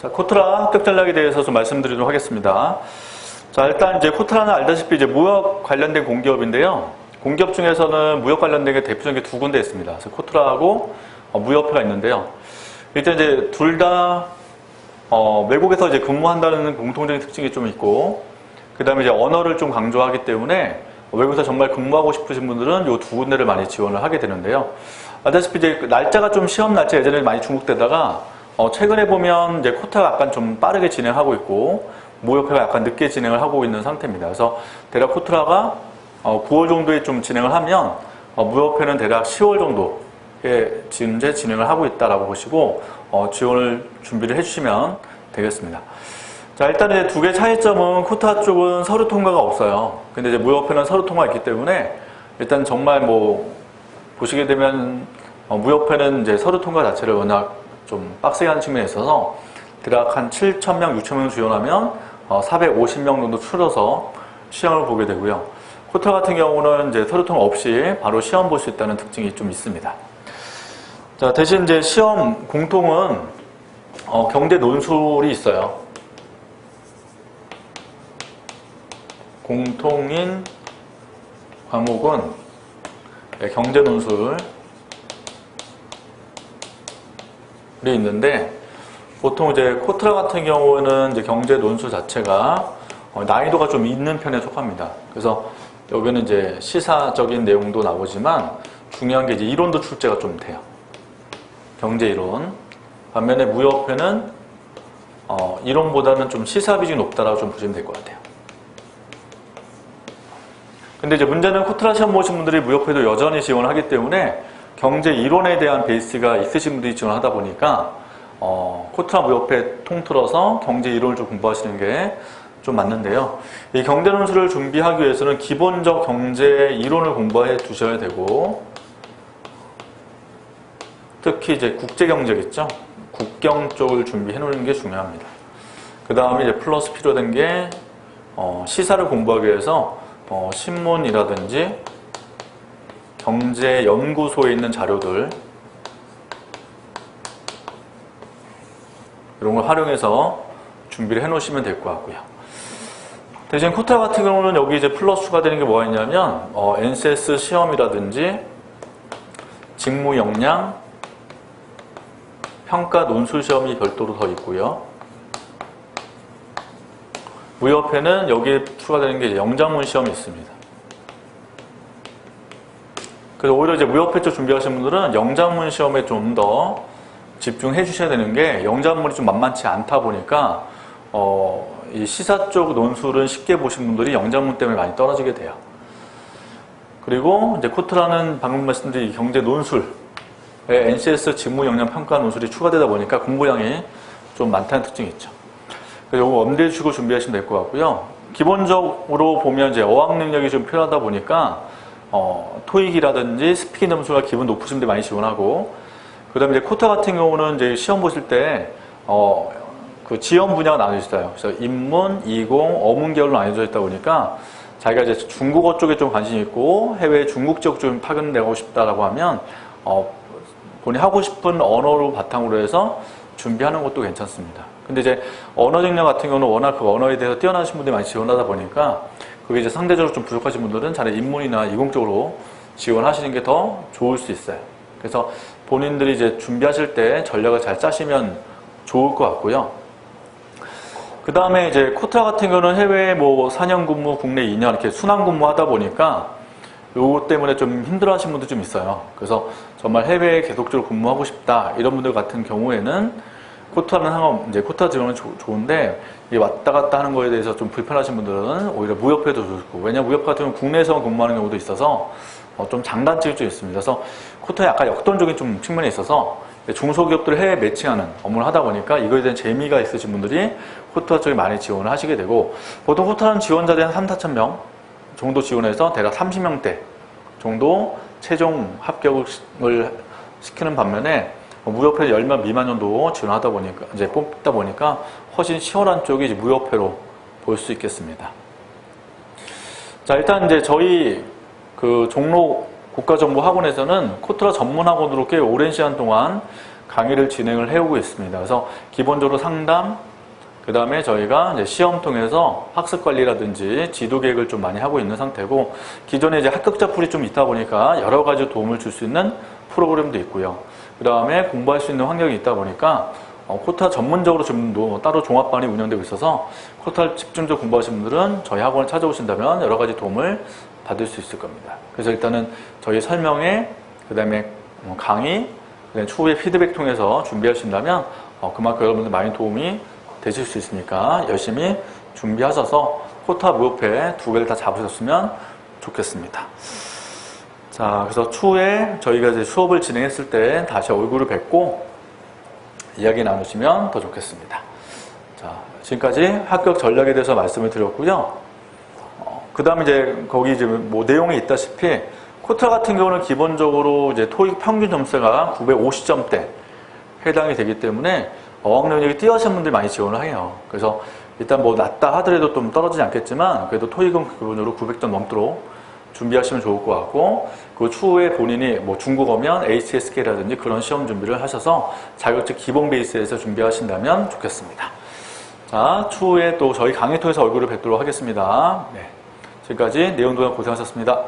자, 코트라 합격 전략에 대해서 좀 말씀드리도록 하겠습니다. 자, 일단 이제 코트라는 알다시피 이제 무역 관련된 공기업인데요. 공기업 중에서는 무역 관련된 게 대표적인 게 두 군데 있습니다. 그래서 코트라하고 무역회가 있는데요. 일단 이제 둘 다 외국에서 이제 근무한다는 공통적인 특징이 좀 있고, 그 다음에 이제 언어를 좀 강조하기 때문에 외국에서 정말 근무하고 싶으신 분들은 이 두 군데를 많이 지원을 하게 되는데요. 알다시피 이제 날짜가 좀 시험 날짜 예전에 많이 중복되다가 최근에 보면 이제 코트라가 약간 좀 빠르게 진행하고 있고 무역회가 약간 늦게 진행을 하고 있는 상태입니다. 그래서 대략 코트라가 9월 정도에 좀 진행을 하면 무역회는 대략 10월 정도에 현재 진행을 하고 있다라고 보시고 지원을 준비를 해주시면 되겠습니다. 자, 일단 이제 두 개의 차이점은 코트라 쪽은 서류 통과가 없어요. 근데 이제 무역회는 서류 통과가 있기 때문에 일단 정말 뭐 보시게 되면 무역회는 이제 서류 통과 자체를 워낙 좀 빡세게 하는 측면에 있어서 대략 한 7,000명, 6,000명 지원하면 450명 정도 추려서 시험을 보게 되고요. 코트라 같은 경우는 이제 서류 통과 없이 바로 시험 볼 수 있다는 특징이 좀 있습니다. 자, 대신 이제 시험 공통은 경제 논술이 있어요. 공통인 과목은 경제 논술이 있는데 보통 이제 코트라 같은 경우는 이제 경제 논술 자체가 난이도가 좀 있는 편에 속합니다. 그래서 여기는 이제 시사적인 내용도 나오지만 중요한 게 이제 이론도 출제가 좀 돼요. 경제 이론. 반면에 무역회는 이론보다는 좀 시사 비중이 높다라고 좀 보시면 될 것 같아요. 근데 이제 문제는 코트라 시험 보신 분들이 무역회도 여전히 지원을 하기 때문에 경제 이론에 대한 베이스가 있으신 분들이 지원하다 보니까 코트라 무역회 통틀어서 경제 이론을 좀 공부하시는 게 좀 맞는데요. 이 경제 논술을 준비하기 위해서는 기본적 경제 이론을 공부해 두셔야 되고, 특히 이제 국제경제겠죠. 국경 쪽을 준비해 놓는 게 중요합니다. 그 다음에 이제 플러스 필요된 게 시사를 공부하기 위해서 신문이라든지 경제연구소에 있는 자료들 이런 걸 활용해서 준비를 해 놓으시면 될 것 같고요. 대신 코트라 같은 경우는 여기 이제 플러스 추가되는 게 뭐가 있냐면 NCS 시험이라든지 직무 역량 평가 논술 시험이 별도로 더 있고요. 무역회는 여기에 추가되는 게 영장문 시험이 있습니다. 그래서 오히려 이제 무역회 쪽 준비하시는 분들은 영장문 시험에 좀 더 집중해 주셔야 되는 게 영장문이 좀 만만치 않다 보니까 이 시사 쪽 논술은 쉽게 보신 분들이 영장문 때문에 많이 떨어지게 돼요. 그리고 이제 코트라는 방금 말씀드린 경제 논술에 NCS 직무 역량 평가 논술이 추가되다 보니까 공부량이 좀 많다는 특징이 있죠. 그래서 이거 엄대해 주시고 준비하시면 될 것 같고요. 기본적으로 보면 이제 어학 능력이 좀 필요하다 보니까 토익이라든지 스피킹 점수가 기본 높으신 분들이 많이 지원하고, 그 다음에 이제 코트라 같은 경우는 이제 시험 보실 때 그 지원 분야가 나눠져 있어요. 그래서 인문, 이공, 어문 계열로 나눠져 있다 보니까 자기가 이제 중국어 쪽에 좀 관심이 있고 해외 중국 지역 좀 파견 내고 싶다라고 하면 본인이 하고 싶은 언어로 바탕으로 해서 준비하는 것도 괜찮습니다. 근데 이제 언어 능력 같은 경우는 워낙 그 언어에 대해서 뛰어나신 분들이 많이 지원하다 보니까 그게 이제 상대적으로 좀 부족하신 분들은 차라리 인문이나 이공 쪽으로 지원하시는 게 더 좋을 수 있어요. 그래서 본인들이 이제 준비하실 때 전략을 잘 짜시면 좋을 것 같고요. 그 다음에 이제 코트라 같은 경우는 해외 뭐 4년 근무, 국내 2년 이렇게 순환 근무하다 보니까 요거 때문에 좀 힘들어 하시는 분도 좀 있어요. 그래서 정말 해외에 계속적으로 근무하고 싶다 이런 분들 같은 경우에는 코트라는 이제 코트라 지원은 좋은데 이 왔다 갔다 하는 거에 대해서 좀 불편하신 분들은 오히려 무역회도 좋고, 왜냐면 무역회 같은 경우는 국내에서 근무하는 경우도 있어서 좀 장단점이 좀 있습니다. 그래서 코트라 약간 역동적인 좀 측면이 있어서 중소기업들을 해외 매칭하는 업무를 하다 보니까 이거에 대한 재미가 있으신 분들이 코트라 쪽에 많이 지원을 하시게 되고, 보통 코트라는 지원자들이 한 3,4,000명 정도 지원해서 대략 30명대 정도 최종 합격을 시키는 반면에 무역회 10명 미만 정도 지원하다 보니까 이제 뽑다 보니까 훨씬 시원한 쪽이 이제 무역회로 볼 수 있겠습니다. 자, 일단 이제 저희 그 종로 국가정보학원에서는 코트라 전문학원으로 꽤 오랜 시간 동안 강의를 진행을 해오고 있습니다. 그래서 기본적으로 상담, 그 다음에 저희가 이제 시험 통해서 학습 관리라든지 지도 계획을 좀 많이 하고 있는 상태고, 기존에 이제 합격자 풀이 좀 있다 보니까 여러 가지 도움을 줄 수 있는 프로그램도 있고요. 그 다음에 공부할 수 있는 환경이 있다 보니까 코타 전문적으로 좀 따로 종합반이 운영되고 있어서 코타를 집중적으로 공부하시는 분들은 저희 학원을 찾아오신다면 여러 가지 도움을 받을 수 있을 겁니다. 그래서 일단은 저희 설명회, 그 다음에 강의, 그다음에 추후에 피드백 통해서 준비하신다면 그만큼 여러분들 많이 도움이 되실 수 있으니까 열심히 준비하셔서 코타 무협회 2개를 다 잡으셨으면 좋겠습니다. 자, 그래서 추후에 저희가 이제 수업을 진행했을 때 다시 얼굴을 뵙고 이야기 나누시면 더 좋겠습니다. 자, 지금까지 합격 전략에 대해서 말씀을 드렸고요. 그 다음에 이제 거기 이제 뭐 내용이 있다시피 코타 같은 경우는 기본적으로 이제 토익 평균 점수가 950점대 해당이 되기 때문에 어학 능력이 뛰어나신 분들이 많이 지원을 해요. 그래서 일단 뭐 낮다 하더라도 좀 떨어지지 않겠지만 그래도 토익은 기본적으로 900점 넘도록 준비하시면 좋을 것 같고, 그 추후에 본인이 뭐 중국어면 HSK라든지 그런 시험 준비를 하셔서 자격증 기본 베이스에서 준비하신다면 좋겠습니다. 자, 추후에 또 저희 강의 통해서 얼굴을 뵙도록 하겠습니다. 네. 지금까지 내용도장 고생하셨습니다.